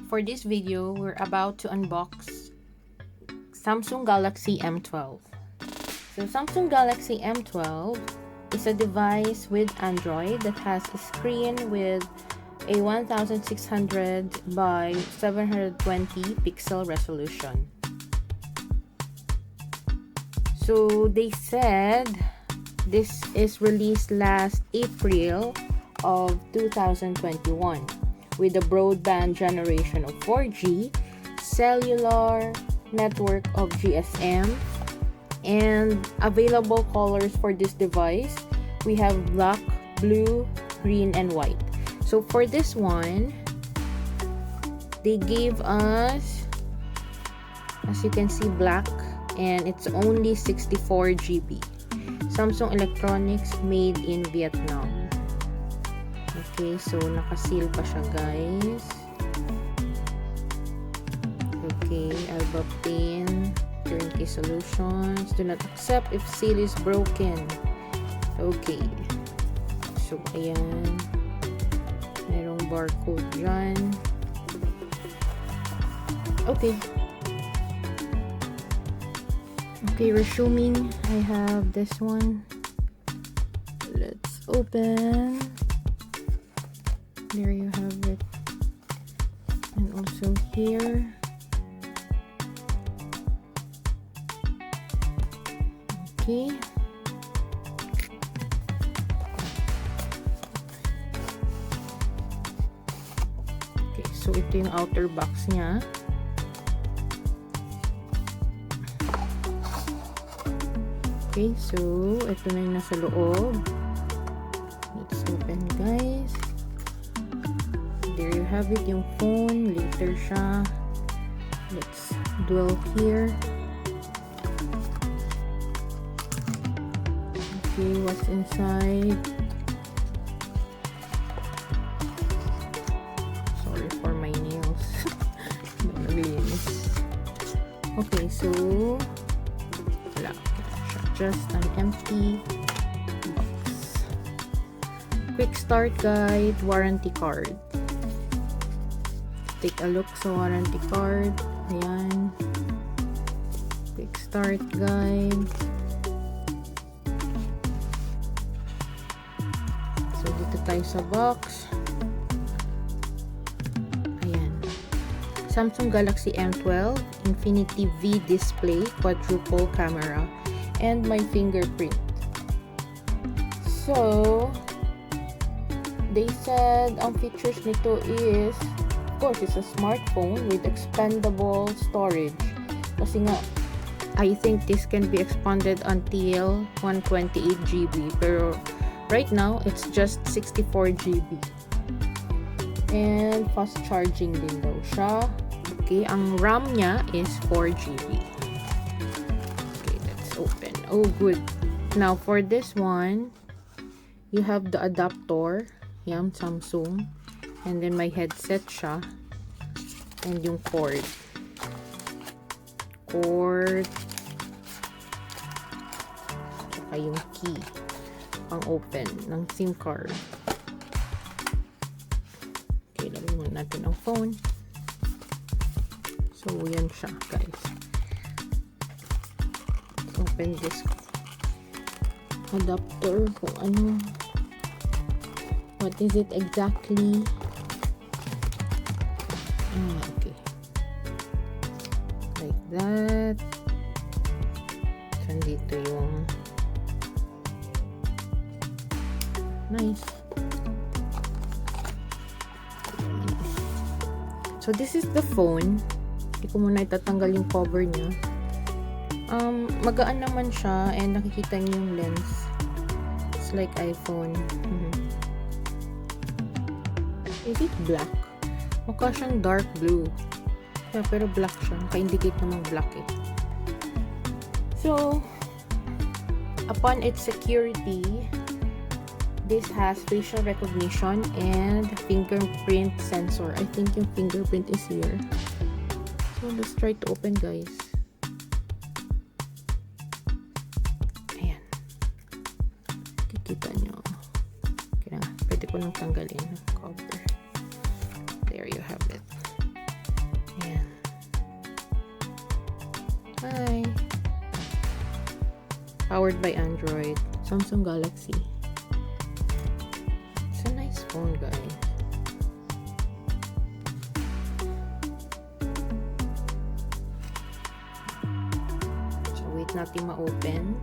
for this video, we're about to unbox Samsung Galaxy M12. So Samsung Galaxy M12 is a device with Android that has a screen with a 1600 by 720 pixel resolution. So they said this is released last April of 2021 with a broadband generation of 4G, cellular network of GSM, and available colors for this device. We have black, blue, green, and white. So for this one, they gave us, as you can see, black, and it's only 64 GB. Samsung Electronics, made in Vietnam. Okay, so naka-seal pa siya, guys. Okay, alba pin, turnkey solutions, do not accept if seal is broken. Okay, so ayan, merong barcode dyan. Okay, resuming, I have this one. Let's open. There you have it, and also here. Okay, so ito yung outer box niya. Okay, so ito na yung nasa loob. Let's open, guys. There you have it, yung phone. Later siya. Let's dwell here. Okay, what's inside? Sorry for my nails. Okay, so wala. Just an empty box. Quick start guide, warranty card. Take a look sa warranty card. Ayan. Quick start guide. So, dito tayo sa box. Ayan. Samsung Galaxy M12 Infinity V display, quadruple camera, and my fingerprint. So, they said ang features nito is, of course, it's a smartphone with expandable storage. Kasi nga, I think this can be expanded until 128 GB. Pero right now, it's just 64 GB. And fast charging din daw siya. Okay, ang RAM niya is 4 GB. Okay, let's open. Oh, good. Now, for this one, you have the adapter. Yan, Samsung. And then may headset siya. And yung cord. Tsaka yung key. Pang open ng SIM card. Okay, lagyan muna natin ang phone. So, yan siya, guys. Let's open this adapter kung ano. What is it exactly? Okay. Like that. Nandito yung nice. So, this is the phone. Hindi ko muna itatanggal yung cover niya. Magaan naman siya and nakikita niyo yung lens. It's like iPhone. Is it black? Mukha siyang dark blue. Yeah, pero black siya. Naka-indicate namang black eh. So, upon its security, this has facial recognition and fingerprint sensor. I think yung fingerprint is here. So, let's try to open, guys. Ayan. Kikita nyo. Okay na. Pwede ko nang tanggalin ang cover. There you have it. Hi. Powered by Android. Samsung Galaxy. It's a nice phone, guys. So, wait natin ma-open.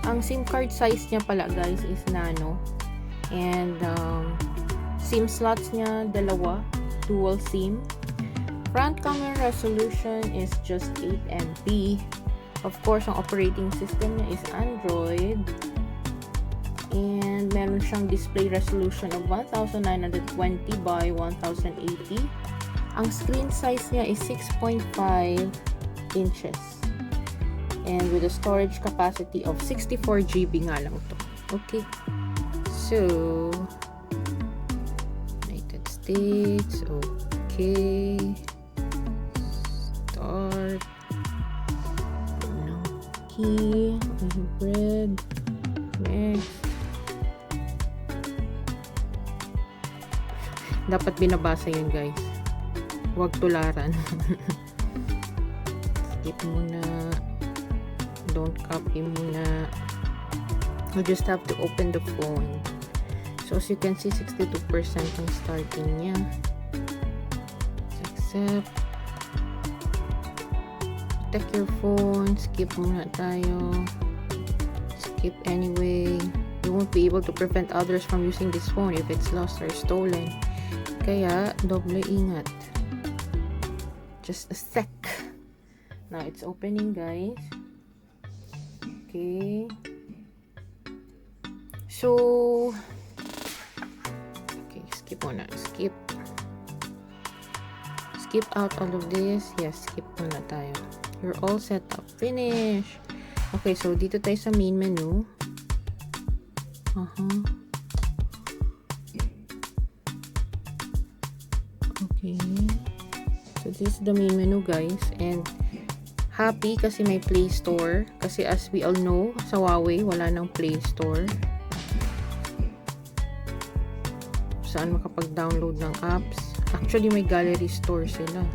Ang SIM card size niya pala, guys, is nano. And, SIM slots niya, dalawa. Dual SIM. Front camera resolution is just 8 MP. Of course, ang operating system niya is Android. And meron siyang display resolution of 1920 by 1080. Ang screen size niya is 6.5 inches. And with a storage capacity of 64 GB nga lang to. Okay. So, United States. Okay. Start. Key. Bread. Next. Dapat binabasa yun, guys. Huwag tularan. Skip muna. Don't copy muna. You just have to open the phone. So, as you can see, 62% ang starting niya. Accept. Protect your phone. Skip muna tayo. Skip anyway. You won't be able to prevent others from using this phone if it's lost or stolen. Kaya, doble ingat. Just a sec. Now, it's opening, guys. Okay. So, okay, skip muna. Skip. Skip out all of this. Yes, skip muna tayo. You're all set up. Finish. Okay, so dito tayo sa main menu. Okay. So, this is the main menu, guys. And, happy kasi may Play Store. Kasi as we all know, sa Huawei, wala nang Play Store. Saan makapag-download ng apps. Actually, may gallery store sila.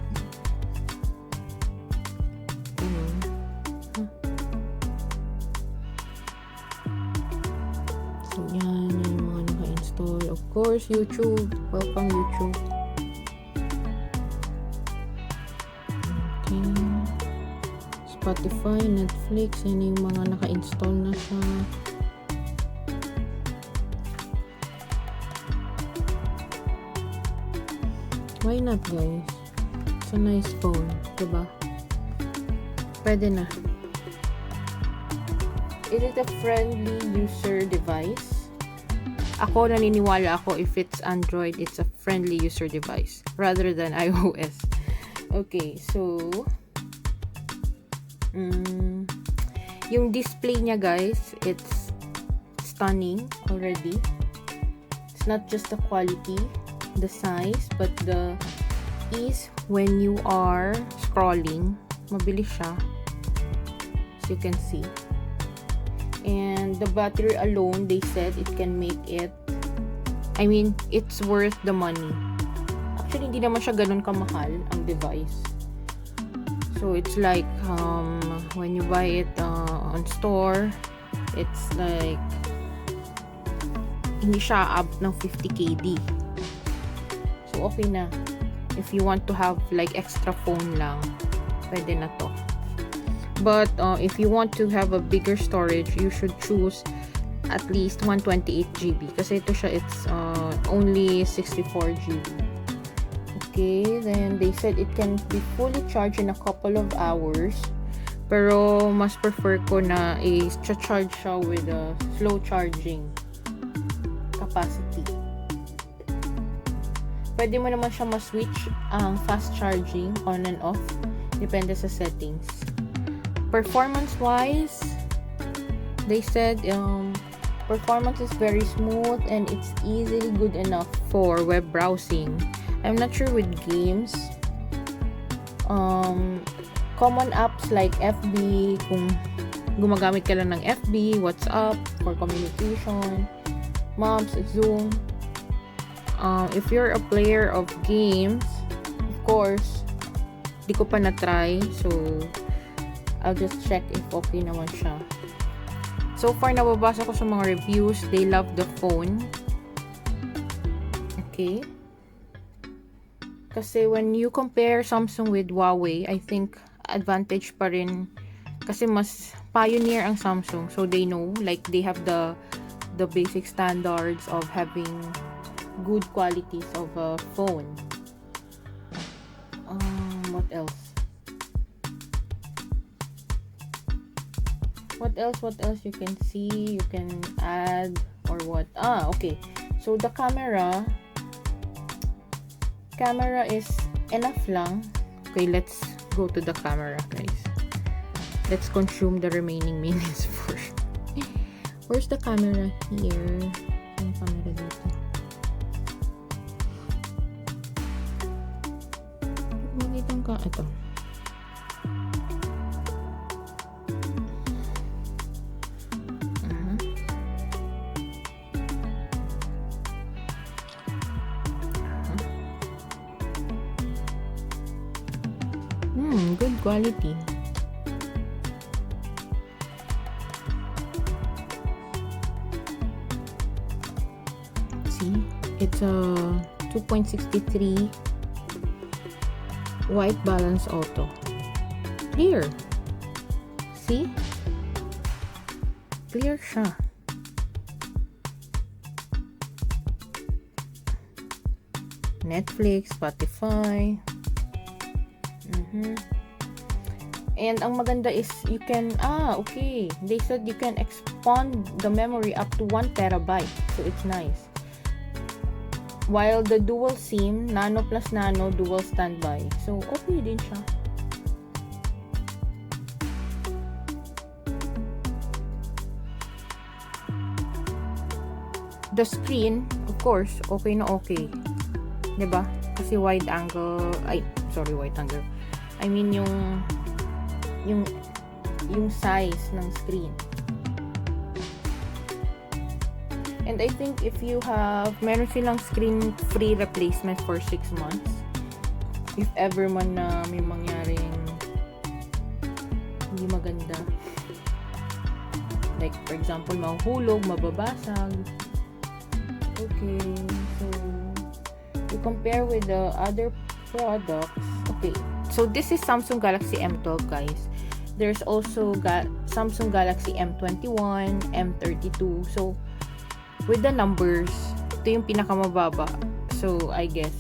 So, yan yung mga naka-install. Of course, YouTube. Welcome, YouTube. Okay. Spotify, Netflix, yan yung mga naka-install na siya. Why not, guys? It's a nice phone, diba? Pwede na. Is it a friendly user device? Ako, naniniwala ako if it's Android, it's a friendly user device rather than iOS. Okay, so yung display niya, guys, it's stunning already. It's not just the quality, the size, but the ease when you are scrolling. Mabilis siya, as you can see. And the battery alone, they said it can make it, I mean, it's worth the money. Actually, hindi naman siya ganun kamahal ang device. So, it's like, when you buy it on store, it's like, hindi siya up ng 50 KD. So, okay na. If you want to have like extra phone lang, pwede na to. But, if you want to have a bigger storage, you should choose at least 128 GB. Kasi ito siya, it's only 64 GB. Okay, then they said it can be fully charged in a couple of hours. Pero, mas prefer ko na i-charge siya with a slow charging capacity. Pwede mo naman siya ma-switch ang fast charging on and off. Depende sa settings. Performance-wise, they said performance is very smooth and it's easily good enough for web browsing. I'm not sure with games. Common apps like FB, kung gumagamit ka lang ng FB, WhatsApp for communication, Maps, Zoom. If you're a player of games, of course, Di ko pa na-try. So, I'll just check if okay naman siya. So far, nababasa ko sa mga reviews, they love the phone. Okay. Kasi when you compare Samsung with Huawei, I think advantage pa rin. Kasi mas pioneer ang Samsung. So they know, like they have the basic standards of having good qualities of a phone. What else? What else you can see, you can add, or what? Okay. So the camera is enough lang. Okay, let's go to the camera, guys. Let's consume the remaining minutes first. Where's the camera? Here. Yung camera dito. Makikita ka ito. Good quality. See, it's a 2.63 white balance auto. Clear. See? Clear siya. Netflix, Spotify. And ang maganda is you can, okay, they said you can expand the memory up to 1 terabyte. So it's nice. While the dual SIM, nano plus nano, dual standby. So okay din siya. The screen, of course, okay na okay. 'Di ba? Kasi wide angle, wide angle. I mean yung size ng screen. And I think if you have, meron silang screen free replacement for 6 months. If ever man na may mangyaring hindi maganda. Like for example, mahuhulog, mababasag. Okay, so to compare with the other products, okay. So this is Samsung Galaxy M12, guys. There's also Samsung Galaxy M21, M32. So with the numbers, ito yung pinakamababa. So I guess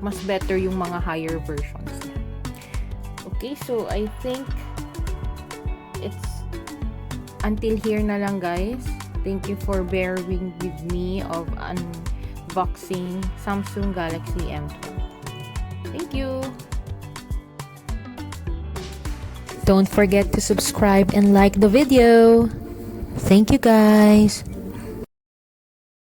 mas better yung mga higher versions. Okay, so I think it's until here na lang, guys. Thank you for bearing with me of unboxing Samsung Galaxy M12. Thank you. Don't forget to subscribe and like the video. Thank you, guys.